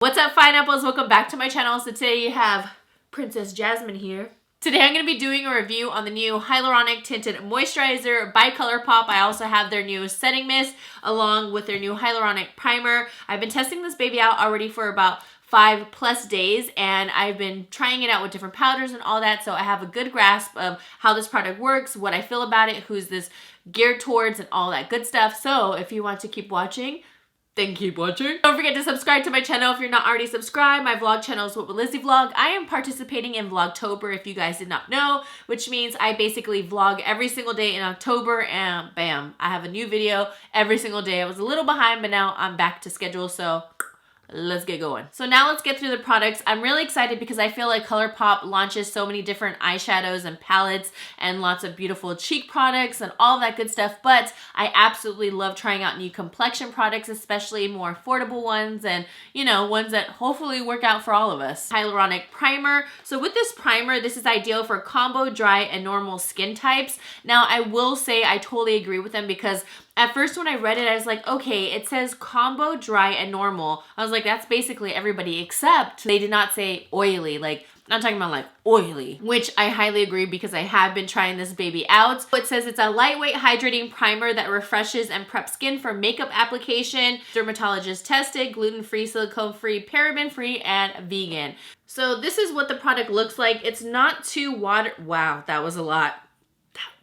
What's up, Fine Apples? Welcome back to my channel. So today you have Princess Jasmine here. Today I'm going to be doing a review on the new Hyaluronic Tinted Moisturizer by Colourpop. I also have their new setting mist along with their new Hyaluronic Primer. I've been testing this baby out already for about 5+ days, and I've been trying it out with different powders and all that, so I have a good grasp of how this product works, what I feel about it, who's this geared towards, and all that good stuff. So if you want to keep watching, then keep watching. Don't forget to subscribe to my channel if you're not already subscribed. My vlog channel is WhatWouldLizzyVlog. I am participating in Vlogtober, if you guys did not know, which means I basically vlog every single day in October, and bam, I have a new video every single day. I was a little behind, but now I'm back to schedule, so let's get going. So now let's get through the products. I'm really excited because I feel like Colourpop launches so many different eyeshadows and palettes and lots of beautiful cheek products and all that good stuff, but I absolutely love trying out new complexion products, especially more affordable ones and, you know, ones that hopefully work out for all of us. Hyaluronic Primer. So with this primer, this is ideal for combo, dry, and normal skin types. Now, I will say I totally agree with them because at first when I read it, I was like, okay, it says combo, dry, and normal. I was like, that's basically everybody, except they did not say oily. Like, I'm talking about like oily, which I highly agree because I have been trying this baby out. It says it's a lightweight hydrating primer that refreshes and preps skin for makeup application, dermatologist tested, gluten-free, silicone-free, paraben-free, and vegan. So this is what the product looks like. It's not too wow, that was a lot.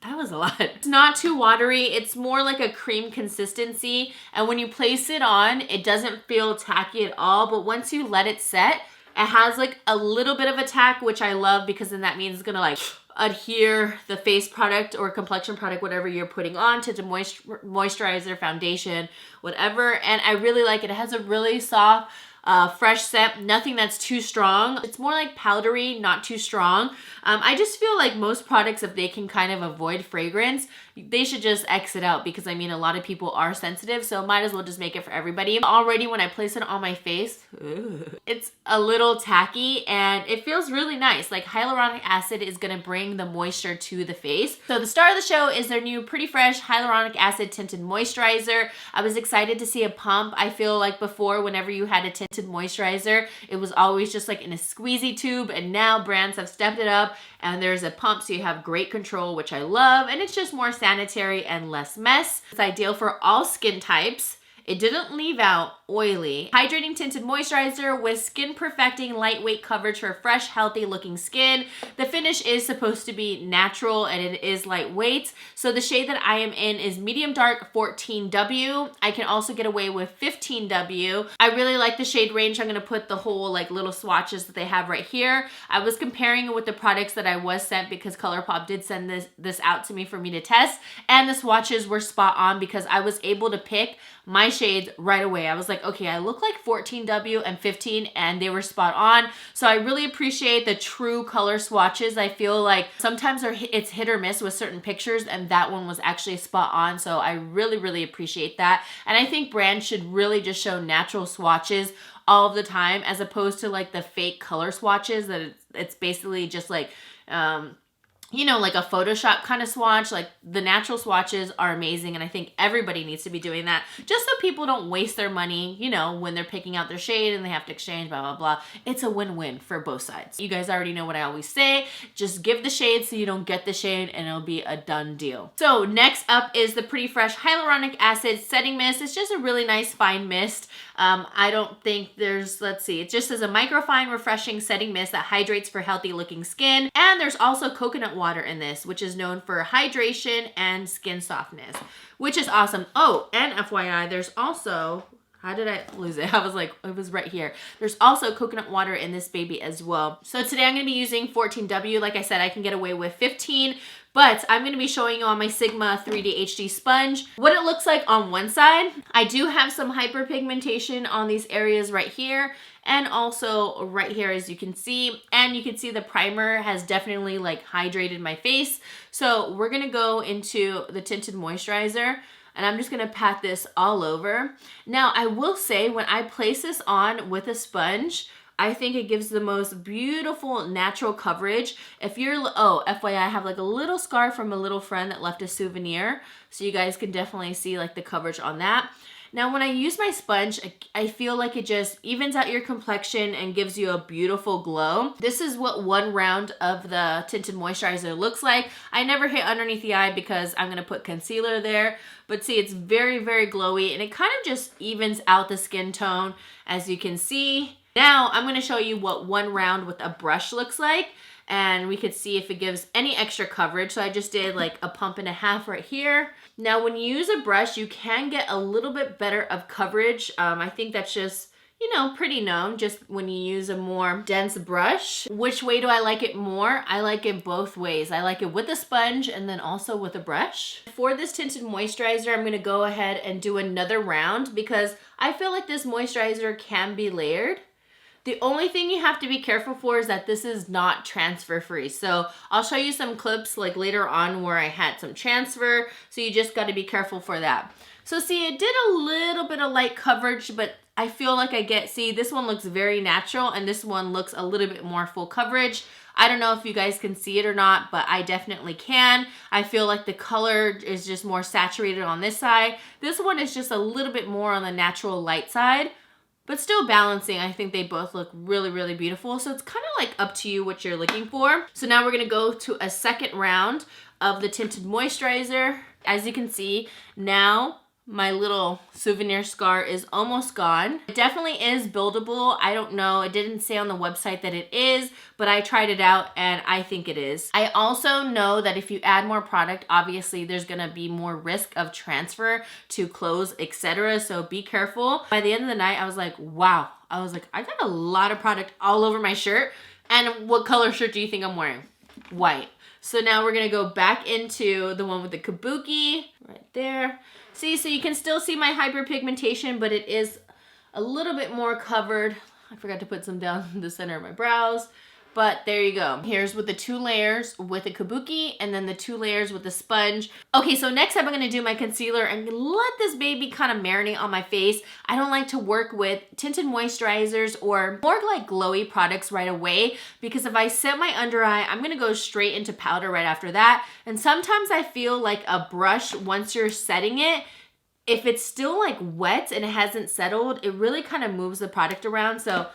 That was a lot. It's not too watery. It's more like a cream consistency. And when you place it on, it doesn't feel tacky at all. But once you let it set, it has like a little bit of a tack, which I love because then that means it's gonna like adhere the face product or complexion product, whatever you're putting on, to the moisturizer, foundation, whatever. And I really like it. It has a really soft, fresh scent, nothing that's too strong. It's more like powdery, not too strong. I just feel like most products, if they can kind of avoid fragrance, they should just exit out because I mean, a lot of people are sensitive, so might as well just make it for everybody. Already when I place it on my face, it's a little tacky and it feels really nice. Like hyaluronic acid is gonna bring the moisture to the face. So the star of the show is their new Pretty Fresh Hyaluronic Acid Tinted Moisturizer. I was excited to see a pump. I feel like before, whenever you had a tinted moisturizer, it was always just like in a squeezy tube, and now brands have stepped it up and there's a pump, so you have great control, which I love, and it's just more sanitary and less mess. It's ideal for all skin types. It didn't leave out oily. Hydrating tinted moisturizer with skin perfecting lightweight coverage for fresh, healthy looking skin. The finish is supposed to be natural and it is lightweight. So the shade that I am in is medium dark 14W. I can also get away with 15W. I really like the shade range. I'm gonna put the whole like little swatches that they have right here. I was comparing it with the products that I was sent because Colourpop did send this out to me for me to test, and the swatches were spot on because I was able to pick my shades right away. I was like, okay, I look like 14W and 15, and they were spot on. So I really appreciate the true color swatches. I feel like sometimes it's hit or miss with certain pictures, and that one was actually spot on. So I really, really appreciate that. And I think brands should really just show natural swatches all of the time, as opposed to like the fake color swatches that it's basically just like, you know, like a Photoshop kind of swatch. Like the natural swatches are amazing, and I think everybody needs to be doing that just so people don't waste their money, you know, when they're picking out their shade and they have to exchange, blah, blah, blah. It's a win-win for both sides. You guys already know what I always say. Just give the shade so you don't get the shade and it'll be a done deal. So next up is the Pretty Fresh Hyaluronic Acid Setting Mist. It's just a really nice fine mist. I don't think there's, let's see, it just says a microfine refreshing setting mist that hydrates for healthy looking skin. And there's also coconut water in this, which is known for hydration and skin softness, which is awesome. Oh, and FYI, there's also, how did I lose it? I was like, it was right here. There's also coconut water in this baby as well. So today I'm going to be using 14W. Like I said, I can get away with 15, but I'm going to be showing you on my Sigma 3D HD sponge what it looks like on one side. I do have some hyperpigmentation on these areas right here and also right here, as you can see. And you can see the primer has definitely like hydrated my face. So we're going to go into the tinted moisturizer, and I'm just gonna pat this all over. Now, I will say when I place this on with a sponge, I think it gives the most beautiful natural coverage. If you're, oh, FYI, I have like a little scar from a little friend that left a souvenir. So you guys can definitely see like the coverage on that. Now when I use my sponge, I feel like it just evens out your complexion and gives you a beautiful glow. This is what one round of the tinted moisturizer looks like. I never hit underneath the eye because I'm gonna put concealer there, but see, it's very, very glowy, and it kind of just evens out the skin tone, as you can see. Now I'm gonna show you what one round with a brush looks like, and we could see if it gives any extra coverage. So I just did like a pump and a half right here. Now when you use a brush, you can get a little bit better of coverage. I think that's just, you know, pretty known, just when you use a more dense brush. Which way do I like it more? I like it both ways. I like it with a sponge and then also with a brush. For this tinted moisturizer, I'm gonna go ahead and do another round because I feel like this moisturizer can be layered. The only thing you have to be careful for is that this is not transfer free. So I'll show you some clips like later on where I had some transfer. So you just got to be careful for that. So see, it did a little bit of light coverage, but I feel like see, this one looks very natural and this one looks a little bit more full coverage. I don't know if you guys can see it or not, but I definitely can. I feel like the color is just more saturated on this side. This one is just a little bit more on the natural light side, but still balancing. I think they both look really, really beautiful. So it's kind of like up to you what you're looking for. So now we're gonna go to a second round of the tinted moisturizer. As you can see, now my little souvenir scar is almost gone. It definitely is buildable. I don't know, it didn't say on the website that it is, but I tried it out and I think it is. I also know that if you add more product, obviously there's gonna be more risk of transfer to clothes, etc. So be careful. By the end of the night, I was like, wow. I was like, I got a lot of product all over my shirt. And what color shirt do you think I'm wearing? White. So now we're gonna go back into the one with the kabuki right there. See, so you can still see my hyperpigmentation, but it is a little bit more covered. I forgot to put some down the center of my brows, but there you go. Here's with the 2 layers with the kabuki and then the 2 layers with the sponge. Okay, so next up I'm gonna do my concealer and let this baby kind of marinate on my face. I don't like to work with tinted moisturizers or more like glowy products right away because if I set my under eye, I'm gonna go straight into powder right after that. And sometimes I feel like a brush, once you're setting it, if it's still like wet and it hasn't settled, it really kind of moves the product around. So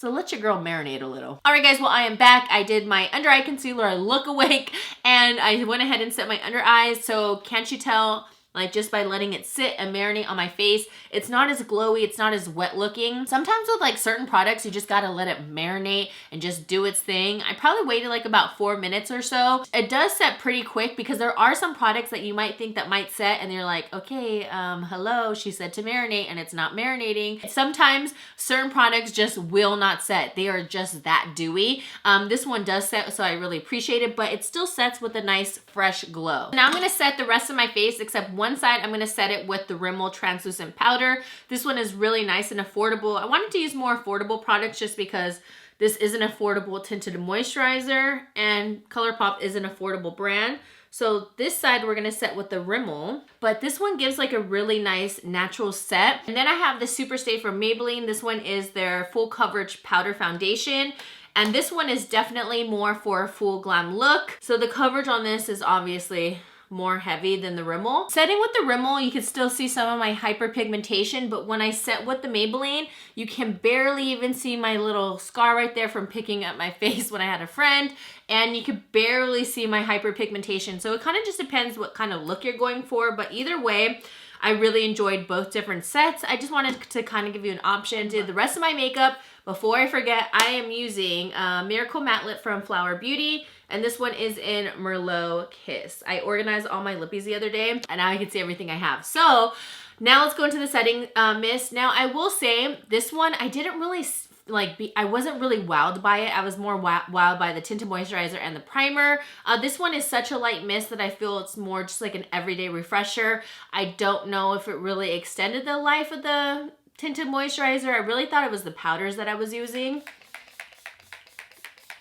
let your girl marinate a little. All right, guys, well, I am back. I did my under eye concealer. I look awake, and I went ahead and set my under eyes. So can't you tell, like just by letting it sit and marinate on my face, it's not as glowy, it's not as wet looking. Sometimes with like certain products, you just gotta let it marinate and just do its thing. I probably waited like about 4 minutes or so. It does set pretty quick because there are some products that you might think that might set and you're like, okay, hello, she said to marinate and it's not marinating. Sometimes certain products just will not set. They are just that dewy. This one does set, so I really appreciate it, but it still sets with a nice fresh glow. Now I'm gonna set the rest of my face except one side. I'm gonna set it with the Rimmel translucent powder. This one is really nice and affordable. I wanted to use more affordable products just because this is an affordable tinted moisturizer and Colourpop is an affordable brand. So this side we're gonna set with the Rimmel, but this one gives like a really nice natural set. And then I have the Superstay from Maybelline. This one is their full coverage powder foundation. And this one is definitely more for a full glam look. So the coverage on this is obviously more heavy than the Rimmel. Setting with the Rimmel, you can still see some of my hyperpigmentation, but when I set with the Maybelline, you can barely even see my little scar right there from picking up my face when I had a friend, and you can barely see my hyperpigmentation. So it kind of just depends what kind of look you're going for, but either way, I really enjoyed both different sets. I just wanted to kind of give you an option. Did the rest of my makeup. Before I forget, I am using Miracle Matte Lip from Flower Beauty, and this one is in Merlot Kiss. I organized all my lippies the other day, and now I can see everything I have. So now let's go into the setting mist. Now I will say this one, I didn't really I wasn't really wowed by it. I was more wowed by the tinted moisturizer and the primer. This one is such a light mist that I feel it's more just like an everyday refresher. I don't know if it really extended the life of the tinted moisturizer. I really thought it was the powders that I was using.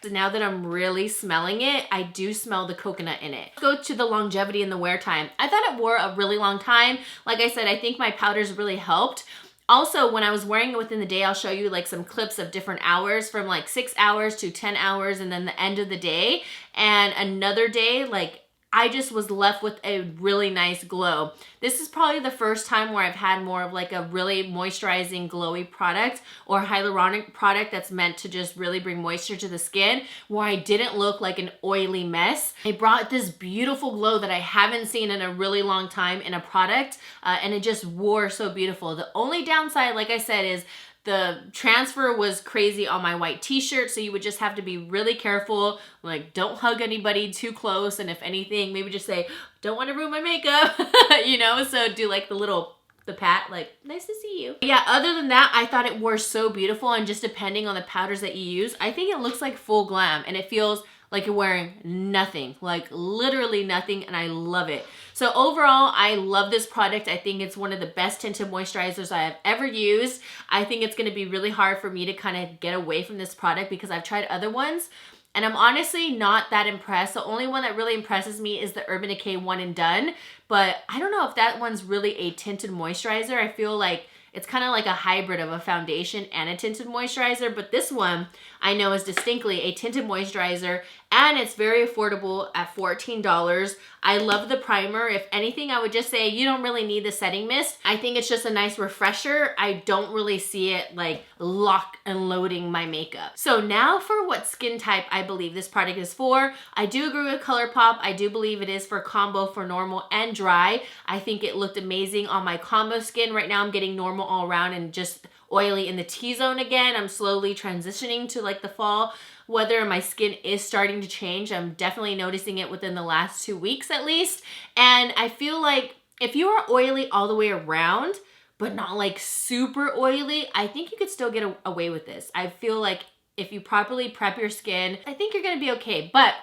So now that I'm really smelling it, I do smell the coconut in it. Let's go to the longevity and the wear time. I thought it wore a really long time. Like I said, I think my powders really helped. Also, when I was wearing it within the day, I'll show you like some clips of different hours from like 6 hours to 10 hours and then the end of the day. And another day, like I just was left with a really nice glow. This is probably the first time where I've had more of like a really moisturizing, glowy product or hyaluronic product that's meant to just really bring moisture to the skin, where I didn't look like an oily mess. It brought this beautiful glow that I haven't seen in a really long time in a product, and it just wore so beautiful. The only downside, like I said, is the transfer was crazy on my white t-shirt, so you would just have to be really careful. Like, don't hug anybody too close, and if anything, maybe just say, don't want to ruin my makeup, you know? So do like the pat, like, nice to see you. But yeah, other than that, I thought it wore so beautiful, and just depending on the powders that you use, I think it looks like full glam, and it feels like you're wearing nothing, like literally nothing, and I love it. So overall, I love this product. I think it's one of the best tinted moisturizers I have ever used. I think it's gonna be really hard for me to kind of get away from this product because I've tried other ones, and I'm honestly not that impressed. The only one that really impresses me is the Urban Decay One and Done, but I don't know if that one's really a tinted moisturizer. I feel like it's kind of like a hybrid of a foundation and a tinted moisturizer, but this one I know is distinctly a tinted moisturizer, and it's very affordable at $14. I love the primer. If anything, I would just say you don't really need the setting mist. I think it's just a nice refresher. I don't really see it like lock and loading my makeup. So now for what skin type I believe this product is for. I do agree with Colourpop. I do believe it is for combo for normal and dry. I think it looked amazing on my combo skin. Right now I'm getting normal all around and just oily in the T-zone again. I'm slowly transitioning to like the fall. Whether my skin is starting to change, I'm definitely noticing it within the last 2 weeks at least. And I feel like if you are oily all the way around, but not like super oily, I think you could still get away with this. I feel like if you properly prep your skin, I think you're gonna be okay. But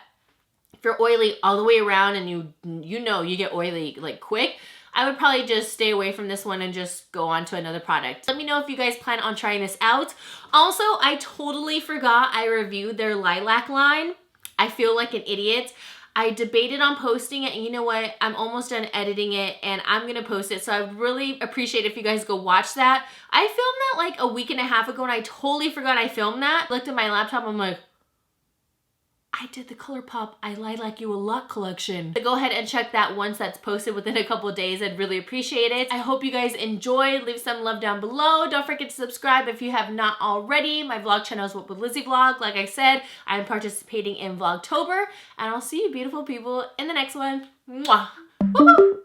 if you're oily all the way around and you know you get oily like quick, I would probably just stay away from this one and just go on to another product. Let me know if you guys plan on trying this out. Also, I totally forgot I reviewed their lilac line. I feel like an idiot. I debated on posting it, and you know what? I'm almost done editing it, and I'm gonna post it, so I would really appreciate if you guys go watch that. I filmed that like a week and a half ago, and I totally forgot I filmed that. Looked at my laptop, I'm like, I did the Colourpop I Lie Like You a Lot collection. So go ahead and check that once that's posted within a couple of days. I'd really appreciate it. I hope you guys enjoyed. Leave some love down below. Don't forget to subscribe if you have not already. My vlog channel is What Would Lizzy Vlog. Like I said, I'm participating in Vlogtober, and I'll see you beautiful people in the next one. Mwah! Woo-hoo!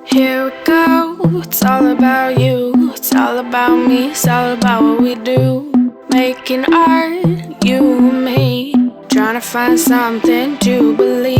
Here we go, it's all about you, it's all about me, it's all about what we do. Making art, you and me, trying to find something to believe.